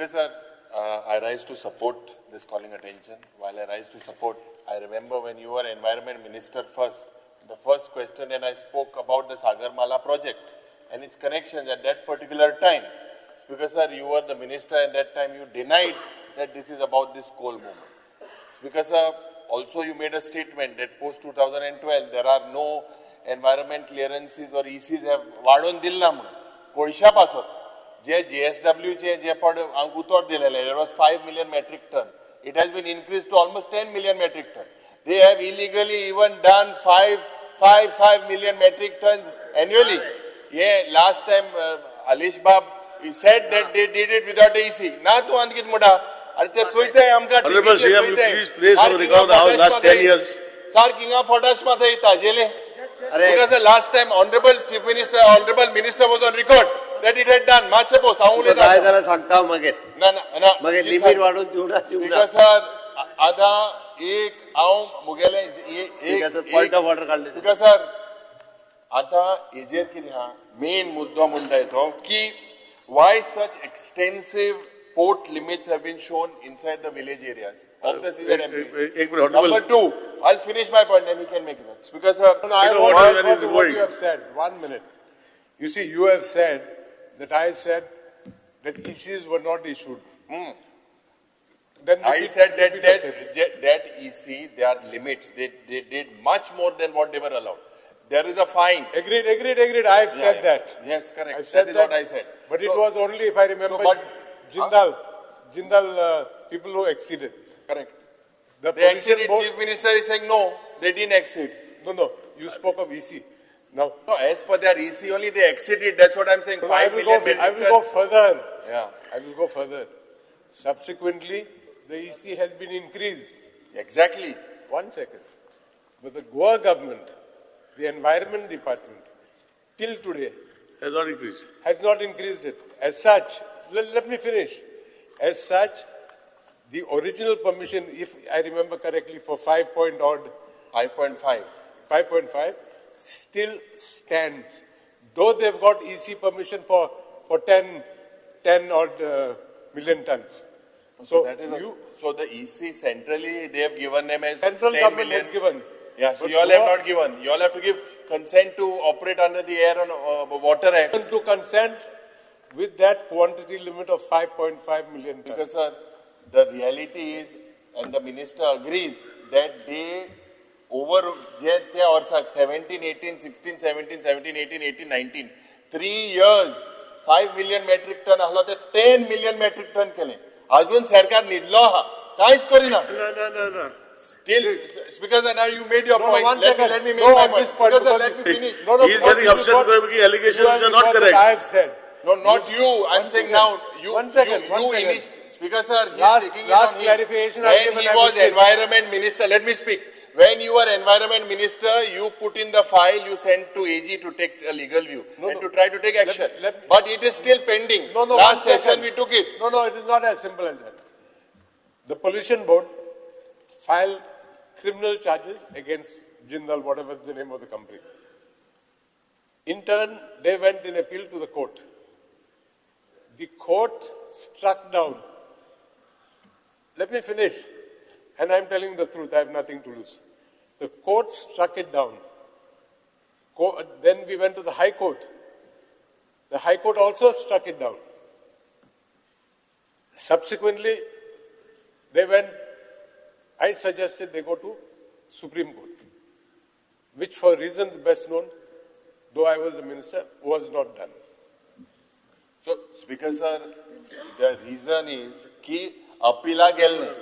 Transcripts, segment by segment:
Speaker sir, I rise to support this calling attention. While I rise to support, I remember when you were Environment Minister first, the first question and I spoke about the Sagarmala project and its connections at that particular time. Speaker sir, you were the minister at that time, you denied that this is about this coal movement. Speaker sir, also you made a statement that post 2012 there are no environment clearances or ECs have वाढून दिला म्हणून कोळशा पासून जे JSW चे जे पण अंक उतर दिलेले there was 5 million metric ton. It has been increased to almost 10 million metric ton. They have illegally even done 5 million metric tons annually. Yeah, last time Alish Bab he said that they did it without the EC. Na tu ankit moda. Honorable CM, please place on record how last 10 years. Sir, Kinga Fordash Matha ita jele. Because the last time Honorable Chief Minister, Honorable Minister was on record that it had done. Machepo, Saule. Limit वाढून देऊ ना. Because sir, आधा एक आऊ मुगेले एक point of order काढले. Because sir, आता एजेर किती हा main मुद्दा म्हणता येतो की why such extensive port limits have been shown inside the village areas of the CZMP. Number two, I'll finish my point and he can make it. Because I want to what you have said. 1 minute. You see, you have said that I said that ECs were not issued. Then I said that EC, there are limits. They did much more than what they were allowed. There is a fine. Agreed. I have said that. Yes, correct. I've said that is that, what I said. But it was only, if I remember, Jindal people who exceeded. Correct. The exceeded. Chief Minister is saying no, they didn't exceed. No. You spoke of EC. Now, no, as per their EC only they exceeded. That's what I'm saying. So I will go further. Yeah. I will go further. Subsequently, the EC has been increased. Exactly. 1 second. But the Goa government, the Environment Department, till today Has not increased. Has not increased it. As such, let me finish. As such, the original permission, if I remember correctly, for 5.5 still stands. Though they've got EC permission for 10 odd million tons. So the EC centrally they have given them as central 10 government million. has given. Yeah, so you all have not given. You all have to give consent to operate under the Air and Water Act. To consent with that quantity limit of 5.5 million tons. Because sir, the reality is, and the minister agrees, that they over 17, 18, 16, 17, 17, 18, 18, 19, 3 years, 5 million metric ton, 10 million metric ton केले. अजून सरकार निधलो हा, काहीच Kareena. No. Still, because now you made your point. Let me make my point. Let me finish. He is getting upset because the allegations are not correct. I have said. No, not you. I'm saying now. One second. Speaker sir, last clarification. When he was Environment Minister, let me speak. When you were Environment Minister, you put in the file, you sent to AG to take a legal view and to try to take action. But it is still pending. Last session we took it. No, it is not as simple as that. The Pollution Board filed criminal charges against Jindal, whatever the name of the company. In turn, they went in appeal to the court. The court struck down. Let me finish. And I'm telling the truth, I have nothing to lose. The court struck it down. Then we went to the High Court. The High Court also struck it down. Subsequently, I suggested they go to Supreme Court, which for reasons best known, though I was the minister, was not done. So, Speaker sir, the reason is कि appeal गेल नाही.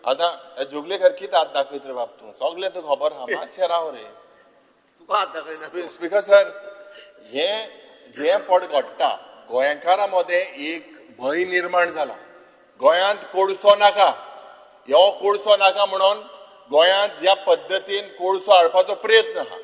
आता जुगले घर किती आत दाखवित रे बाप तू सगळे तो खबर हामा छेरा हो रे. Speaker sir, हे पड घडटा गोंयकारांमध्ये एक भय निर्माण जाला. गोंयांत कोळसो नाका. ह्यो कोळसो नाका म्हणून गोंयांत ज्या पद्धतीन कोळसो हाडपाचो प्रयत्न आहा.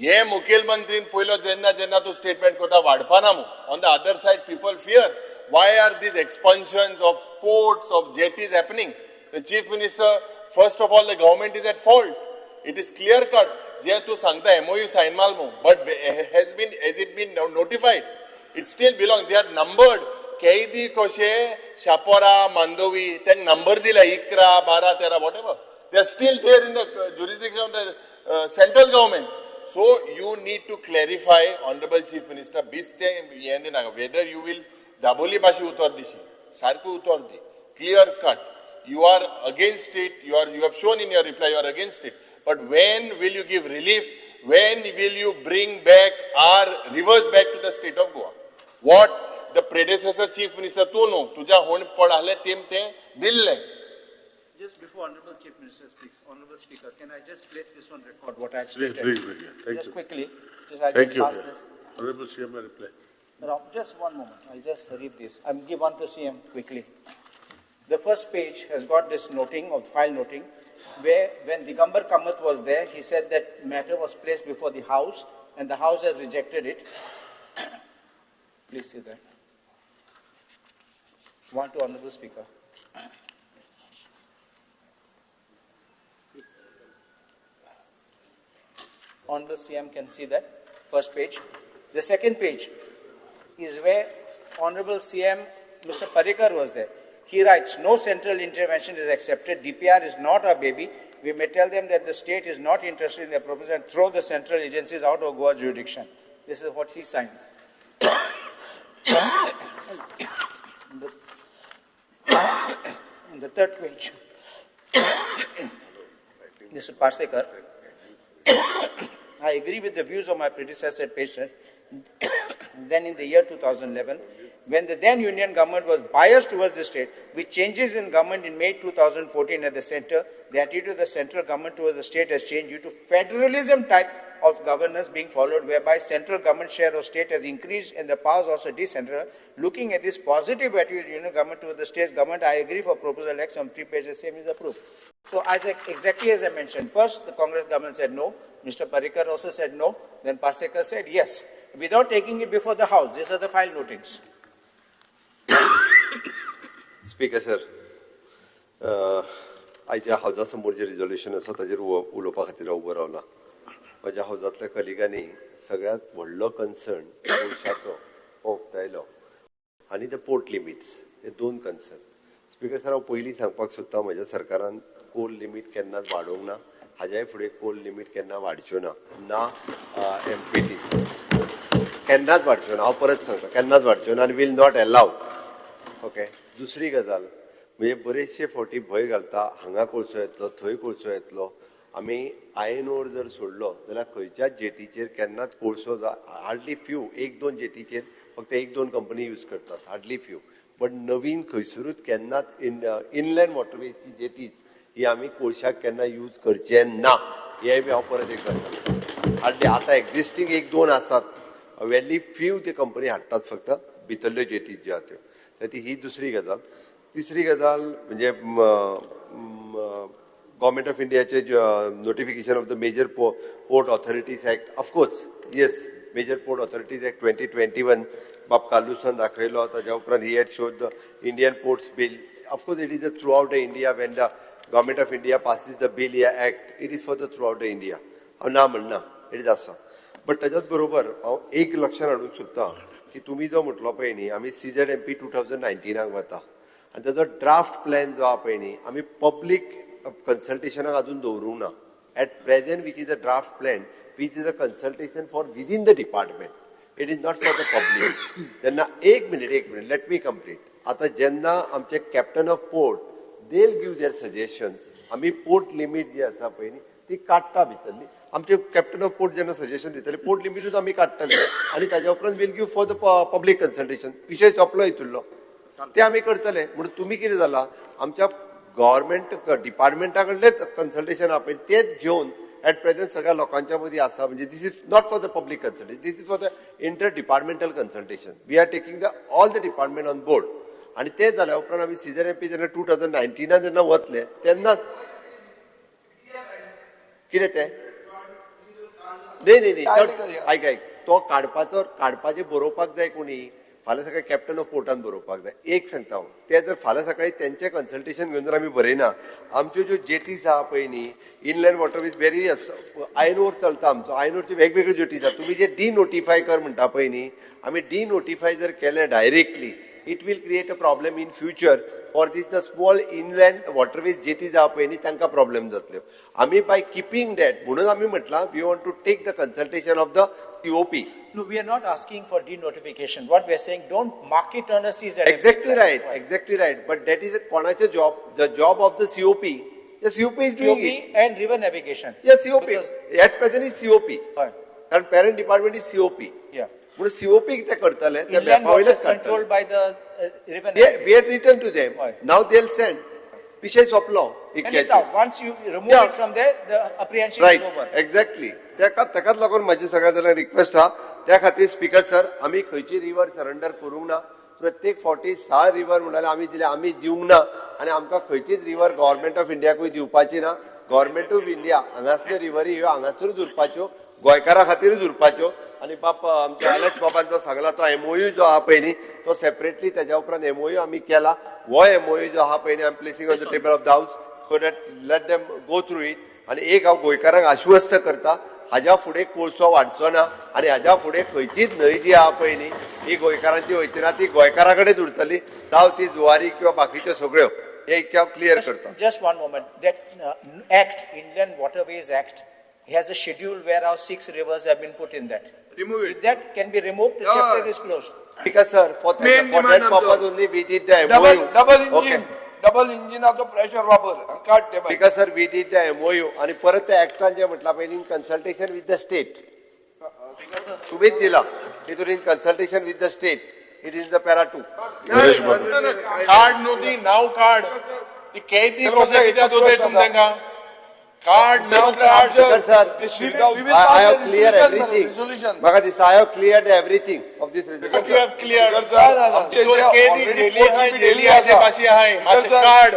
हे मुखेलमंत्रीन पयलो जेन्ना तू स्टेटमेंट करता वाडपाना मू. On the other side, people fear. Why are these expansions of ports, of jetties happening? The Chief Minister, first of all, the government is at fault. It is clear cut. जे तू सांगता MOU sign माल मू. But has it been notified? It still belongs. They are numbered. कैदी कशे शापोरा मांडोवी त्यांना number दिला 11, 12, 13 whatever. They are still there in the jurisdiction of the central government. So you need to clarify, Honorable Chief Minister, whether you will daboli bashi utar dishi, sarku utar di, clear cut. You are against it. You have shown in your reply you are against it. But when will you give relief? When will you bring back our rivers back to the state of Goa? What the predecessor Chief Minister tuja hon padale temte dille. Just before Honorable Chief Minister speaks, Honorable Speaker, can I just place this on record, what I actually Please, thank just you. quickly, Thank you. pass this. Honorable CM, reply. No, just one moment, I'll just read this. I'll give one to CM quickly. The first page has got this noting, of file noting, where when the Goemkarponn was there, he said that matter was placed before the House, and the House has rejected it. Please see that. One to Honorable Speaker. Honorable CM can see that, first page. The second page is where Honorable CM, Mr. Parrikar was there. He writes, no central intervention is accepted. DPR is not our baby. We may tell them that the state is not interested in their proposal and throw the central agencies out of Goa jurisdiction. This is what he signed. On the third page, Mr. Parsekar, I agree with the views of my predecessor, patient. Then in the year 2011, when the then union government was biased towards the state, with changes in government in May 2014 at the center, the attitude of the central government towards the state has changed due to federalism type of governance being followed, whereby central government share of state has increased and the powers also decentralized. Looking at this positive attitude of union government towards the state's government, I agree for proposal X on 3 pages, same is approved. So exactly as I mentioned, first the Congress government said no, Mr. Parrikar also said no, then Parsekar said yes, without taking it before the House. These are the file notings. Speaker sir, आयच्या हावजा समोर जे resolution आसा ताजेर उलोवपा खातीर उबो रावला. म्हज्या हावजांतल्या कलिगांनी सगळ्यांत व्हडलो कन्सर्न पोर्टाचो ओगतायलो आनी ते पोर्ट लिमिट्स हे दोन कन्सर्न. स्पीकर सर, हांव पयलीं सांगपाक सोदतां, म्हज्या सरकारान कोल लिमीट केन्नाच वाडोवंक ना, हाज्याय फुडें कोल लिमीट केन्ना वाडच्यो ना एमपीटी केन्नाच वाडच्यो ना. हांव परत सांगता, केन्नाच वाडच्यो ना आनी वील नॉट अलाव. ओके. दुसरी गजाल म्हणजे बरेचशे फावटी भंय घालता, हांगा कोळसो येतलो, थंय कोळसो येतलो. आमी आयन ओर जर सोडलो जाल्यार खंयच्याच जेटीचेर केन्नाच कोळसो हार्डली फ्यू, 1-2 जेटीचेर फक्त 1-2 कंपनी यूज करतात, हार्डली फ्यू. बट नवीन खंयसरूच केन्नाच इनलँड वॉटरवेजची जेटीज ही आमी कोळशाक केन्ना यूज करचे ना. हे बी हांव परत एकदां सांगता. हार्डली आतां एक्झिस्टींग 1-2 आसात, वेरी फ्यू ते कंपनी हाडटात फक्त भितरल्यो जेटीज ज्यो आहा त्यो. ही दुसरी गजाल. तिसरी गजाल म्हणजे गव्हर्मेंट ऑफ इंडियाचे notification of the major port authorities act. Of course yes, major port authorities act 2021 बाब कालूसान दाखयलो. ताच्या उपरांत he had showed the Indian ports bill. Of course it is the throughout the India. When the government of India passes the bill या act, it is for the throughout the India. हांव ना म्हणना, it is आसा. But ताच्याच बरोबर हांव एक लक्षात हाडूंक सोदतां की तुमी जो म्हटलो पळय न्ही, आमी CZMP 2019 वता आनी ताजो ड्राफ्ट प्लॅन जो आहा पळय न्ही, आमी पब्लीक कन्सल्टेशनाक अजून दवरूंक ना. At present which is the draft plan, which is a consultation for within the department. It is not for the public. तेन्ना एक मिनिट लेट मी कंप्लीट. आता जेन्ना आमचे captain of port they will give their suggestions. आमी port limit जी आसा पळय न्ही ती काडटा भितरली. आमचे कॅप्टन ऑफ पोर्ट जेन्ना सजेशन दितले पोर्ट लिमिटूच आमी काडटले आनी ताच्या उपरांत will give for the public consultation. विशय सोंपलो हितुरलो, ते आमी करतले. म्हणून तुमी कितें जाला, आमच्या गव्हर्मेंट डिपार्टमेंटा कडलेच कन्सल्टेशन आहा पळय तेच घेवन एट प्रेझेंट सगळ्या लोकांच्या मदीं आसा. म्हणजे this is not for the public consultation, this is for the inter departmental consultation. We are taking the all the department on board. आनी ते जाल्या उपरांत आमी CZMP जेन्ना 2019 जेन्ना वतले तेन्ना कितें ते नाही ऐक तो काडपाचे बरोवपाक जाय कोणी, फाल्यां सकाळी कॅप्टन ऑफ पोर्टान बरोवपाक जाय. एक सांगता हांव, ते जर फाल्यां सकाळी तेंचे कन्सल्टेशन घेवन जर आमी बरयना, आमच्यो ज्यो जेटीज आहा पळय न्ही, इनलँड वॉटरवेज वेरी आयनोर चलता आमचो, आयनोरच्यो वेगवेगळ्यो जेटीज आहा. तुमी जे डिनोटिफाय कर म्हणटा पळय न्ही, आमी डिनोटिफाय जर केलें directly it will create a problem in future for this the small inland waterways jetties आहा पळय न्ही तांकां प्रॉब्लेम जातल्यो. आमी by keeping that म्हणून आमी म्हटलां we want to take the consultation of the COP. No, we are not asking for denotification. What we are saying, don't mark it on a CZMP. Exactly right. But that is a konache job, the job of the COP. The COP is doing COP it. and river navigation. Yes, COP. Because- At present is COP. Right. And parent department is COP. Yeah. But COP ते करतले, ते Inland water is mapawayles controlled करतले. by the river We navigation. had written to them. Right. Now they'll send. विषय सोपलो. And it's out. Once you remove Yeah. it from there, the apprehension Right. is over. Exactly. ताकाच लागून माझी सगळ्या जाणांक request हा त्या खातीर स्पीकर सर आमी खंयची रिवर सरेंडर करूंक ना. प्रत्येक फावटी 6 रिवर म्हणाले आमी दिले आमी दिवंक ना आनी आमकां खंयचीच रिवर गव्हर्नमेंट ऑफ इंडियाकूय दिवपाची ना. गव्हर्नमेंट ऑफ इंडिया हांगासल्यो रिव्हरी ह्यो हांगासरूच उरपाच्यो गोंयकारां खातीरच उरपाच्यो. आणि बाप आमच्या एलेक्स बाबान जो सांगला तो MOU जो आहा पळय न्ही तो सेपरेटली त्याच्या उपरांत MOU आमी केला. वो MOU जो आहा पळय न्ही I am placing on the table of the house so that let them go through it. आणि एक हांव गोंयकारांक आश्वस्त करता हाज्या फुडें कोळसो वाडचो ना आनी हाज्या फुडें खंयचीच न्हंय जी आहा पळय न्ही ही गोंयकारांची वयची ना ती गोंयकारा कडेच उरतली. जावं ती जुवारी किंवा बाकीच्यो सगळ्यो हे एक हांव क्लियर करता. Just one moment. That Act, Inland Waterways Act, has a schedule where our 6 rivers have been put in that. Remove it. If that can be removed, the chapter is closed. Because sir, for Main that demand purpose आमचो. only we did the MOU. Double इंजिनाचो pressure वापर काड ते भायर. Because sir, we did the MOU आणि परत त्या ऍक्टान जे म्हटलं पहिले in consultation with the state सुबेद दिला तितून in consultation with the state it is the para 2. Card नव्हती नाव कार्ड ती कैदी कसं कित्याक दोतोय तुम तांकां card now card Sir, I have cleared everything. म्हाका दिसता I have cleared everything of this resolution. you have cleared कैदी डेली हाय डेली हाय मातशी हाय मातशें कार्ड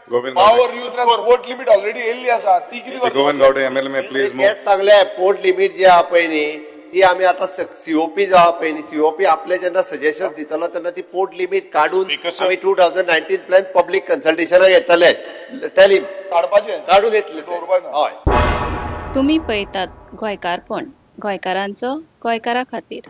पावर यूज कर पोर्ट लिमिट ऑलरेडी येयल्ली आसा ती कितें करता? Govind Gaude MLA please move. तेच सांगले पोर्ट लिमिट जे आहा पळय न्ही ती आमी आतां COP जो आहा पळय न्ही COP आपले जेन्ना सजेशन दितलो तेन्ना ती पोर्ट लिमिट काडून आमी 2019 प्लॅन पब्लीक कन्सल्टेशनाक येतले. टेल हिम काडपाचें काडून येतले ते. दवरपाक ना. हय. तुम्ही पळयतात गोंयकारपण गोंयकारांचो गोंयकारा खातीर.